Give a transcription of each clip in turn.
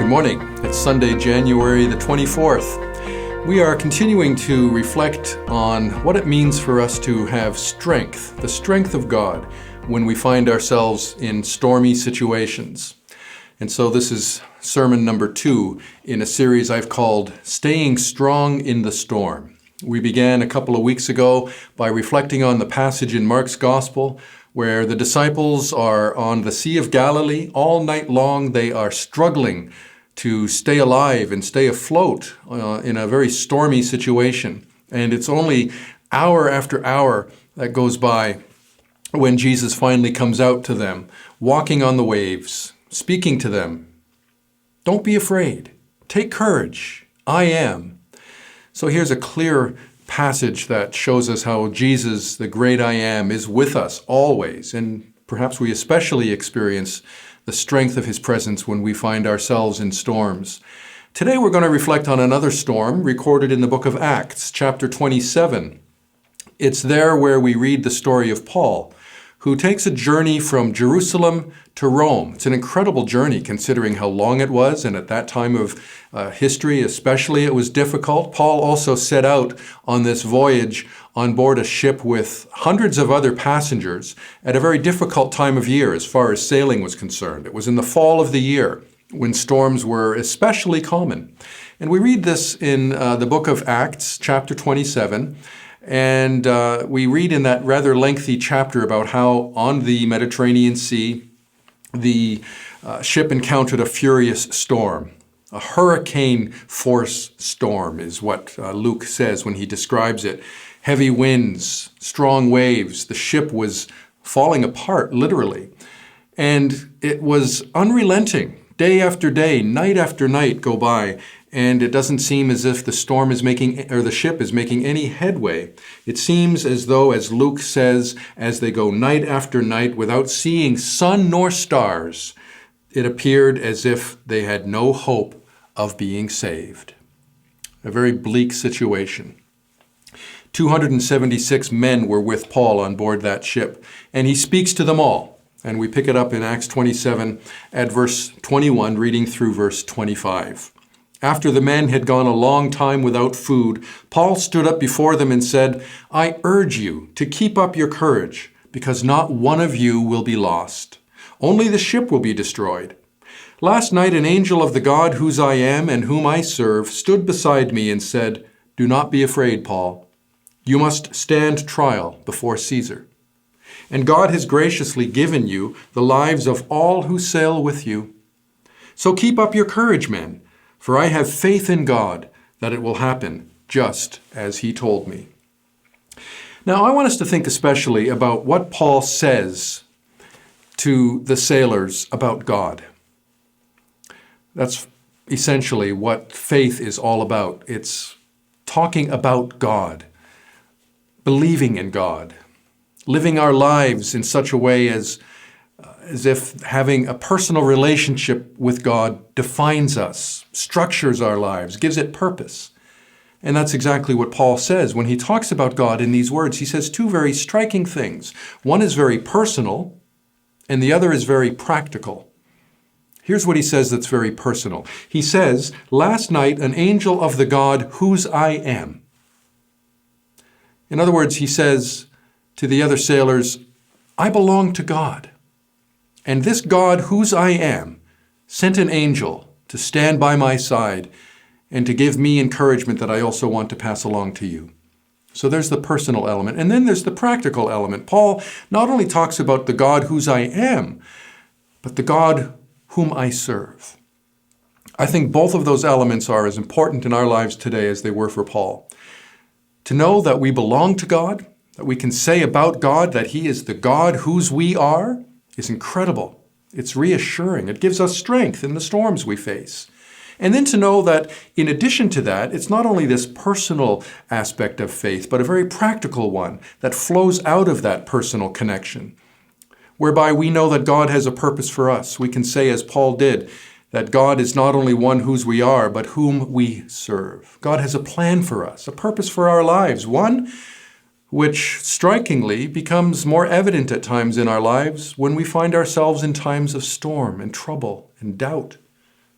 Good morning. It's Sunday, January the 24th. We are continuing to reflect on what it means for us to have strength, the strength of God, when we find ourselves in stormy situations. And so this is sermon number 2 in a series I've called Staying Strong in the Storm. We began a couple of weeks ago by reflecting on the passage in Mark's Gospel where the disciples are on the Sea of Galilee. All night long they are struggling to stay alive and stay afloat in a very stormy situation. And it's only hour after hour that goes by when Jesus finally comes out to them, walking on the waves, speaking to them. Don't be afraid. Take courage. I am. So here's a clear passage that shows us how Jesus, the great I am, is with us always. And perhaps we especially experience the strength of his presence when we find ourselves in storms. Today we're going to reflect on another storm recorded in the book of Acts, chapter 27. It's there where we read the story of Paul, who takes a journey from Jerusalem to Rome. It's an incredible journey considering how long it was, and at that time of history especially it was difficult. Paul also set out on this voyage on board a ship with hundreds of other passengers at a very difficult time of year as far as sailing was concerned. It was in the fall of the year when storms were especially common. And we read this in the book of Acts, chapter 27, and we read in that rather lengthy chapter about how on the Mediterranean Sea, the ship encountered a furious storm. A hurricane force storm is what Luke says when he describes it. Heavy winds, strong waves. The ship was falling apart, literally. And it was unrelenting. Day after day, night after night go by, and it doesn't seem as if the storm is making, or the ship is making any headway. It seems as though, as Luke says, as they go night after night without seeing sun nor stars, it appeared as if they had no hope of being saved. A very bleak situation. 276 men were with Paul on board that ship, and he speaks to them all. And we pick it up in Acts 27 at verse 21, reading through verse 25. After the men had gone a long time without food, Paul stood up before them and said, I urge you to keep up your courage, because not one of you will be lost. Only the ship will be destroyed. Last night an angel of the God whose I am and whom I serve stood beside me and said, Do not be afraid, Paul. You must stand trial before Caesar. And God has graciously given you the lives of all who sail with you. So keep up your courage, men, for I have faith in God that it will happen just as he told me. Now, I want us to think especially about what Paul says to the sailors about God. That's essentially what faith is all about. It's talking about God, believing in God, living our lives in such a way as if having a personal relationship with God defines us, structures our lives, gives it purpose. And that's exactly what Paul says when he talks about God in these words. He says two very striking things. One is very personal, and the other is very practical. Here's what he says that's very personal. He says, last night an angel of the God whose I am. In other words, he says to the other sailors, I belong to God. And this God whose I am sent an angel to stand by my side and to give me encouragement that I also want to pass along to you. So there's the personal element. And then there's the practical element. Paul not only talks about the God whose I am, but the God whom I serve. I think both of those elements are as important in our lives today as they were for Paul. To know that we belong to God, that we can say about God that he is the God whose we are, is incredible. It's reassuring. It gives us strength in the storms we face. And then to know that in addition to that, it's not only this personal aspect of faith, but a very practical one that flows out of that personal connection, whereby we know that God has a purpose for us. We can say, as Paul did, that God is not only one whose we are, but whom we serve. God has a plan for us, a purpose for our lives, one which strikingly becomes more evident at times in our lives when we find ourselves in times of storm and trouble and doubt.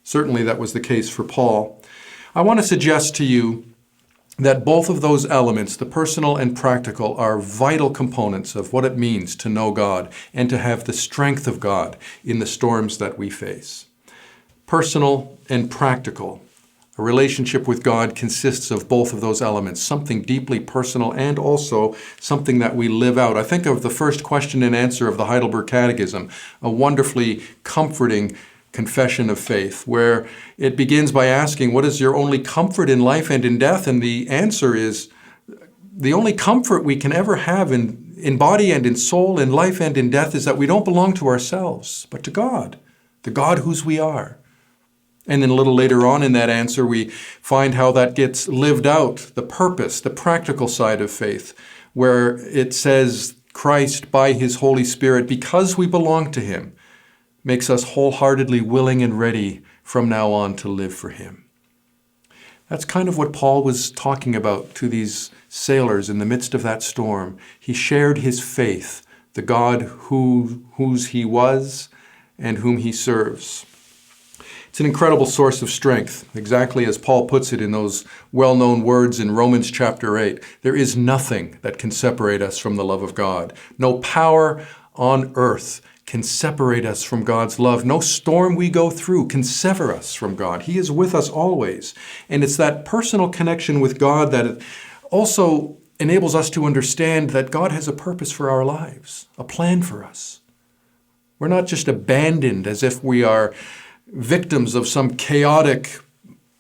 Certainly that was the case for Paul. I want to suggest to you that both of those elements, the personal and practical, are vital components of what it means to know God and to have the strength of God in the storms that we face. Personal and practical. A relationship with God consists of both of those elements, something deeply personal and also something that we live out. I think of the first question and answer of the Heidelberg Catechism, a wonderfully comforting confession of faith, where it begins by asking, what is your only comfort in life and in death? And the answer is, the only comfort we can ever have in body and in soul, in life and in death, is that we don't belong to ourselves, but to God, the God whose we are. And then a little later on in that answer, we find how that gets lived out, the purpose, the practical side of faith, where it says Christ, by his Holy Spirit, because we belong to him, makes us wholeheartedly willing and ready from now on to live for him. That's kind of what Paul was talking about to these sailors in the midst of that storm. He shared his faith, the God whose he was and whom he serves. It's an incredible source of strength, exactly as Paul puts it in those well-known words in Romans chapter 8. There is nothing that can separate us from the love of God. No power on earth can separate us from God's love. No storm we go through can sever us from God. He is with us always. And it's that personal connection with God that also enables us to understand that God has a purpose for our lives, a plan for us. We're not just abandoned as if we are victims of some chaotic,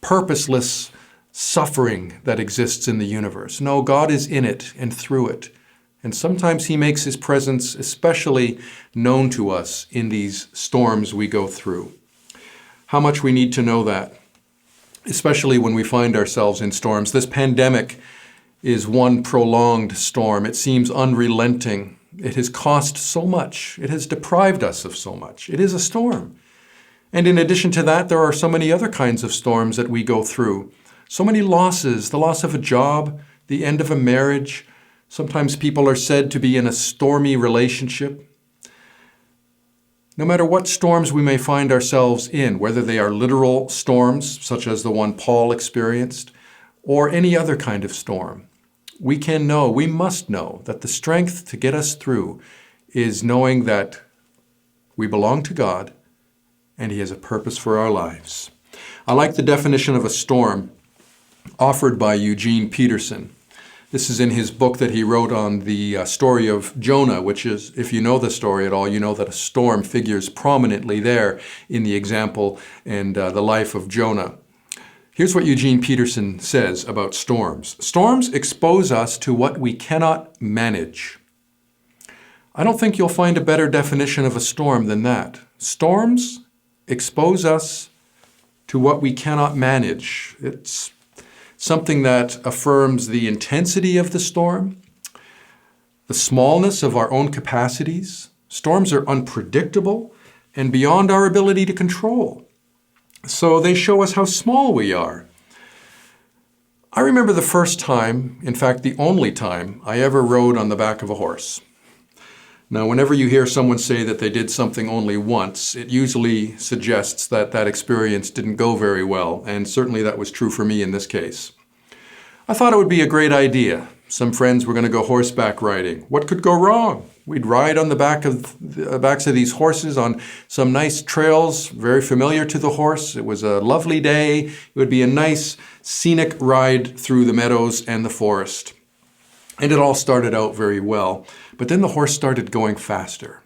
purposeless suffering that exists in the universe. No, God is in it and through it. And sometimes he makes his presence especially known to us in these storms we go through. How much we need to know that, especially when we find ourselves in storms. This pandemic is one prolonged storm. It seems unrelenting. It has cost so much. It has deprived us of so much. It is a storm. And in addition to that, there are so many other kinds of storms that we go through. So many losses, the loss of a job, the end of a marriage. Sometimes people are said to be in a stormy relationship. No matter what storms we may find ourselves in, whether they are literal storms, such as the one Paul experienced, or any other kind of storm, we must know that the strength to get us through is knowing that we belong to God and he has a purpose for our lives. I like the definition of a storm offered by Eugene Peterson. This is in his book that he wrote on the story of Jonah, which is, if you know the story at all, you know that a storm figures prominently there in the example and the life of Jonah. Here's what Eugene Peterson says about storms. Storms expose us to what we cannot manage. I don't think you'll find a better definition of a storm than that. Storms expose us to what we cannot manage. It's something that affirms the intensity of the storm, the smallness of our own capacities. Storms are unpredictable and beyond our ability to control. So they show us how small we are. I remember the first time, in fact, the only time I ever rode on the back of a horse. Now, whenever you hear someone say that they did something only once, it usually suggests that that experience didn't go very well, and certainly that was true for me in this case. I thought it would be a great idea. Some friends were going to go horseback riding. What could go wrong? We'd ride on the backs of these horses on some nice trails, very familiar to the horse. It was a lovely day. It would be a nice scenic ride through the meadows and the forest. And it all started out very well. But then the horse started going faster.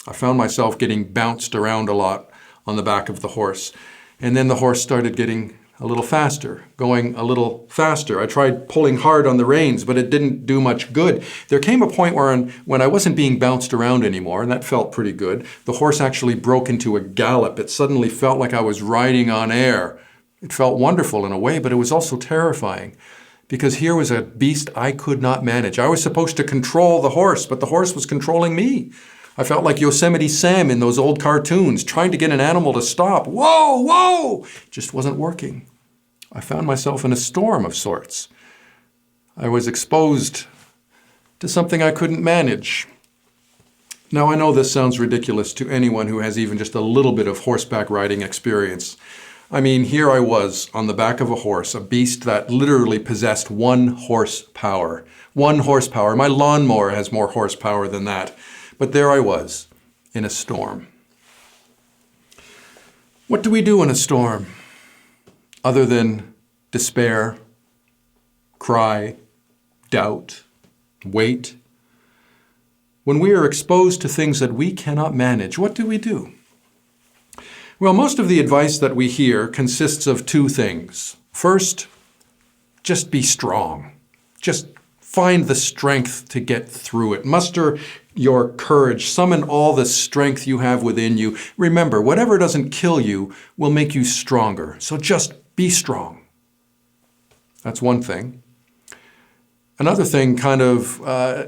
I found myself getting bounced around a lot on the back of the horse. And then the horse started getting a little faster, going a little faster. I tried pulling hard on the reins, but it didn't do much good. There came a point where when I wasn't being bounced around anymore, and that felt pretty good, the horse actually broke into a gallop. It suddenly felt like I was riding on air. It felt wonderful in a way, but it was also terrifying. Because here was a beast I could not manage. I was supposed to control the horse, but the horse was controlling me. I felt like Yosemite Sam in those old cartoons, trying to get an animal to stop. Whoa, whoa! It just wasn't working. I found myself in a storm of sorts. I was exposed to something I couldn't manage. Now, I know this sounds ridiculous to anyone who has even just a little bit of horseback riding experience. I mean, here I was on the back of a horse, a beast that literally possessed 1 horsepower. 1 horsepower. My lawnmower has more horsepower than that. But there I was in a storm. What do we do in a storm other than despair, cry, doubt, wait? When we are exposed to things that we cannot manage, what do we do? Well, most of the advice that we hear consists of 2 things. First, just be strong. Just find the strength to get through it. Muster your courage. Summon all the strength you have within you. Remember, whatever doesn't kill you will make you stronger. So just be strong. That's one thing. Another thing kind of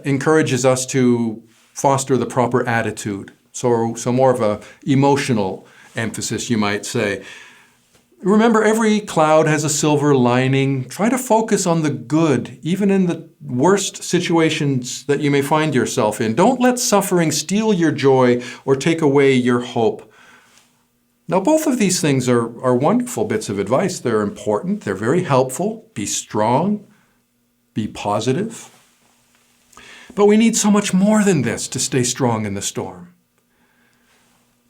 encourages us to foster the proper attitude. So more of a emotional emphasis, you might say. Remember, every cloud has a silver lining. Try to focus on the good, even in the worst situations that you may find yourself in. Don't let suffering steal your joy or take away your hope. Now, both of these things are wonderful bits of advice. They're important. They're very helpful. Be strong. Be positive. But we need so much more than this to stay strong in the storm.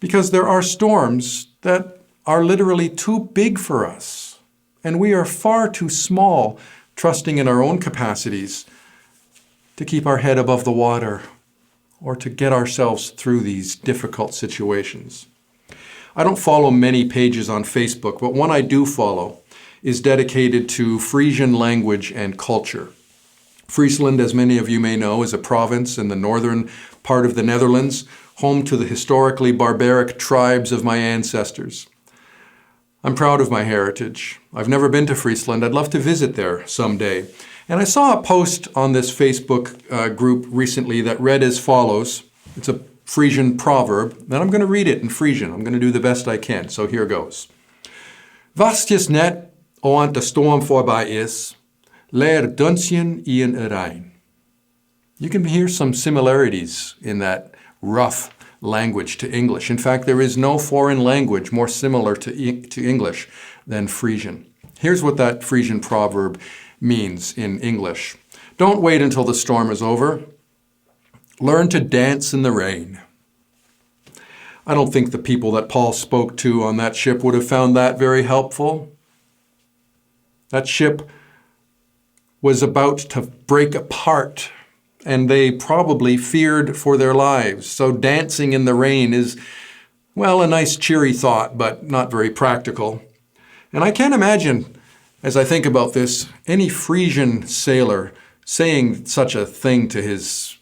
Because there are storms that are literally too big for us, and we are far too small, trusting in our own capacities to keep our head above the water or to get ourselves through these difficult situations. I don't follow many pages on Facebook, but one I do follow is dedicated to Frisian language and culture. Friesland, as many of you may know, is a province in the northern part of the Netherlands, home to the historically barbaric tribes of my ancestors. I'm proud of my heritage. I've never been to Friesland. I'd love to visit there someday. And I saw a post on this Facebook group recently that read as follows. It's a Frisian proverb, and I'm going to read it in Frisian. I'm going to do the best I can, so here goes. Wachtjes net oant de storm voorbij is, leer dunsjen in rein. You can hear some similarities in that rough language to English. In fact, there is no foreign language more similar to English than Frisian. Here's what that Frisian proverb means in English. Don't wait until the storm is over. Learn to dance in the rain. I don't think the people that Paul spoke to on that ship would have found that very helpful. That ship was about to break apart, and they probably feared for their lives. So dancing in the rain is, well, a nice cheery thought, but not very practical. And I can't imagine, as I think about this, any Frisian sailor saying such a thing to his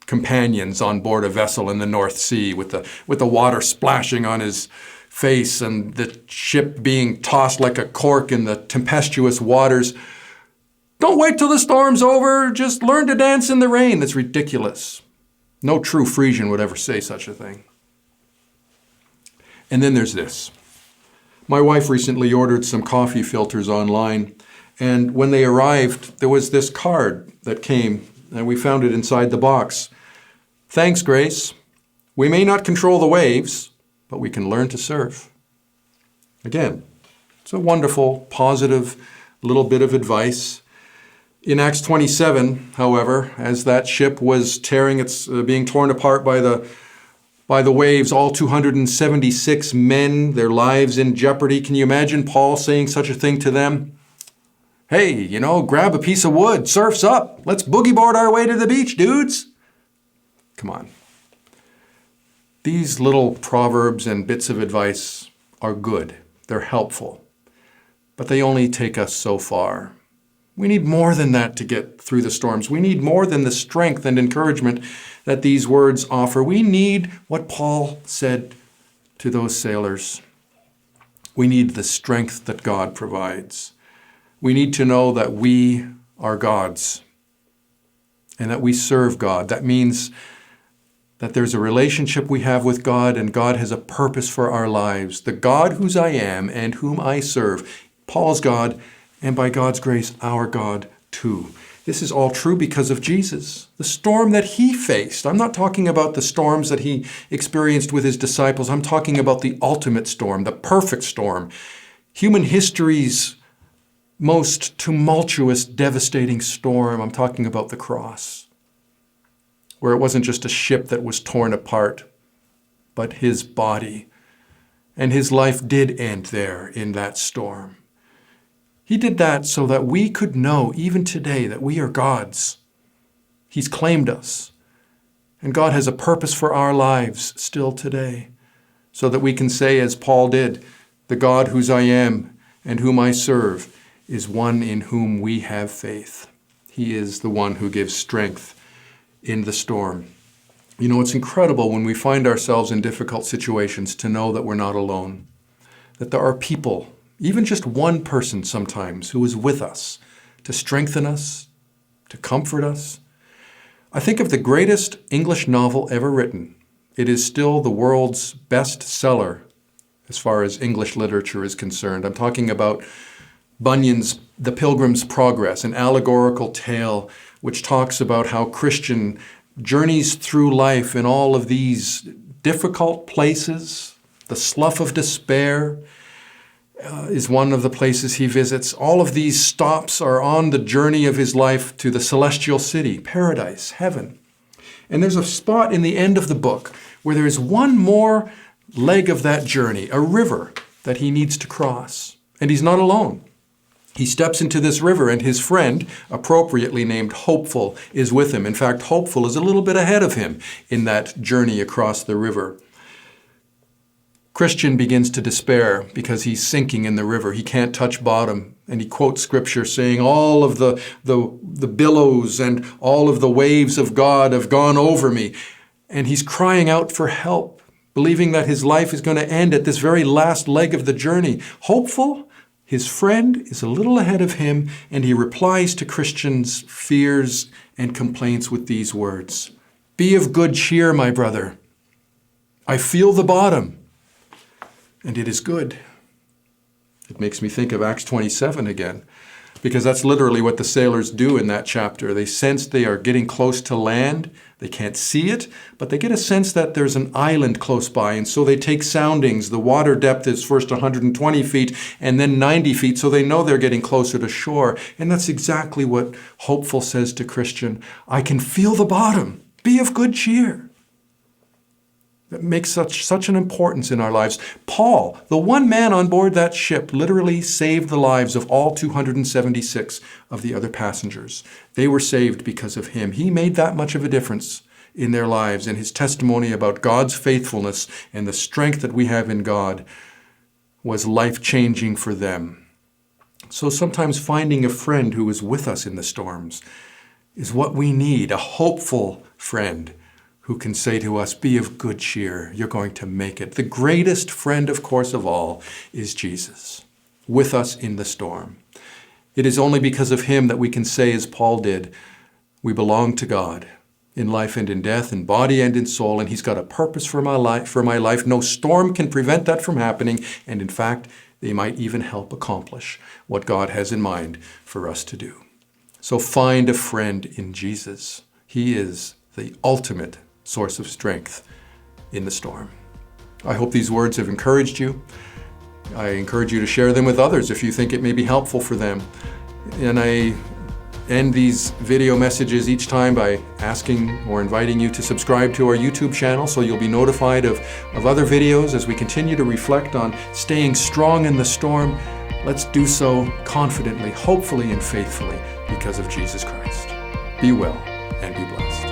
companions on board a vessel in the North Sea with the water splashing on his face and the ship being tossed like a cork in the tempestuous waters. Don't wait till the storm's over, just learn to dance in the rain. That's ridiculous. No true Frisian would ever say such a thing. And then there's this. My wife recently ordered some coffee filters online, and when they arrived, there was this card that came, and we found it inside the box. Thanks, Grace. We may not control the waves, but we can learn to surf. Again, it's a wonderful, positive little bit of advice. In Acts 27, however, as that ship was being torn apart by the waves, all 276 men, their lives in jeopardy. Can you imagine Paul saying such a thing to them? Hey, grab a piece of wood, surf's up. Let's boogie board our way to the beach, dudes. Come on. These little proverbs and bits of advice are good. They're helpful. But they only take us so far. We need more than that to get through the storms. We need more than the strength and encouragement that these words offer. We need what Paul said to those sailors. We need the strength that God provides. We need to know that we are God's and that we serve God. That means that there's a relationship we have with God, and God has a purpose for our lives. The God whose I am and whom I serve, Paul's God, and by God's grace, our God too. This is all true because of Jesus, the storm that he faced. I'm not talking about the storms that he experienced with his disciples. I'm talking about the ultimate storm, the perfect storm, human history's most tumultuous, devastating storm. I'm talking about the cross, where it wasn't just a ship that was torn apart, but his body. And his life did end there in that storm. He did that so that we could know, even today, that we are God's. He's claimed us. And God has a purpose for our lives still today, so that we can say, as Paul did, the God whose I am and whom I serve is one in whom we have faith. He is the one who gives strength in the storm. You know, it's incredible when we find ourselves in difficult situations to know that we're not alone, that there are people, even just one person sometimes, who is with us to strengthen us, to comfort us. I think of the greatest English novel ever written. It is still the world's best seller as far as English literature is concerned. I'm talking about Bunyan's The Pilgrim's Progress, an allegorical tale which talks about how Christian journeys through life in all of these difficult places. The slough of despair is one of the places he visits. All of these stops are on the journey of his life to the celestial city, paradise, heaven. And there's a spot in the end of the book where there is one more leg of that journey, a river that he needs to cross. And he's not alone. He steps into this river, and his friend, appropriately named Hopeful, is with him. In fact, Hopeful is a little bit ahead of him in that journey across the river. Christian begins to despair because he's sinking in the river. He can't touch bottom. And he quotes scripture saying, all of the billows and all of the waves of God have gone over me. And he's crying out for help, believing that his life is going to end at this very last leg of the journey. Hopeful, his friend is a little ahead of him, and he replies to Christian's fears and complaints with these words, "Be of good cheer, my brother. I feel the bottom, and it is good." It makes me think of Acts 27 again, because that's literally what the sailors do in that chapter. They sense they are getting close to land. They can't see it, but they get a sense that there's an island close by, and so they take soundings. The water depth is first 120 feet and then 90 feet, so they know they're getting closer to shore. And that's exactly what Hopeful says to Christian. I can feel the bottom. Be of good cheer. That makes such an importance in our lives. Paul, the one man on board that ship, literally saved the lives of all 276 of the other passengers. They were saved because of him. He made that much of a difference in their lives, and his testimony about God's faithfulness and the strength that we have in God was life-changing for them. So sometimes finding a friend who is with us in the storms is what we need, a hopeful friend who can say to us, be of good cheer, you're going to make it. The greatest friend, of course, of all is Jesus, with us in the storm. It is only because of him that we can say, as Paul did, we belong to God in life and in death, in body and in soul, and he's got a purpose for my life. No storm can prevent that from happening, and in fact, they might even help accomplish what God has in mind for us to do. So find a friend in Jesus. He is the ultimate source of strength in the storm. I hope these words have encouraged you. I encourage you to share them with others if you think it may be helpful for them. And I end these video messages each time by asking or inviting you to subscribe to our YouTube channel so you'll be notified of other videos as we continue to reflect on staying strong in the storm. Let's do so confidently, hopefully, and faithfully because of Jesus Christ. Be well and be blessed.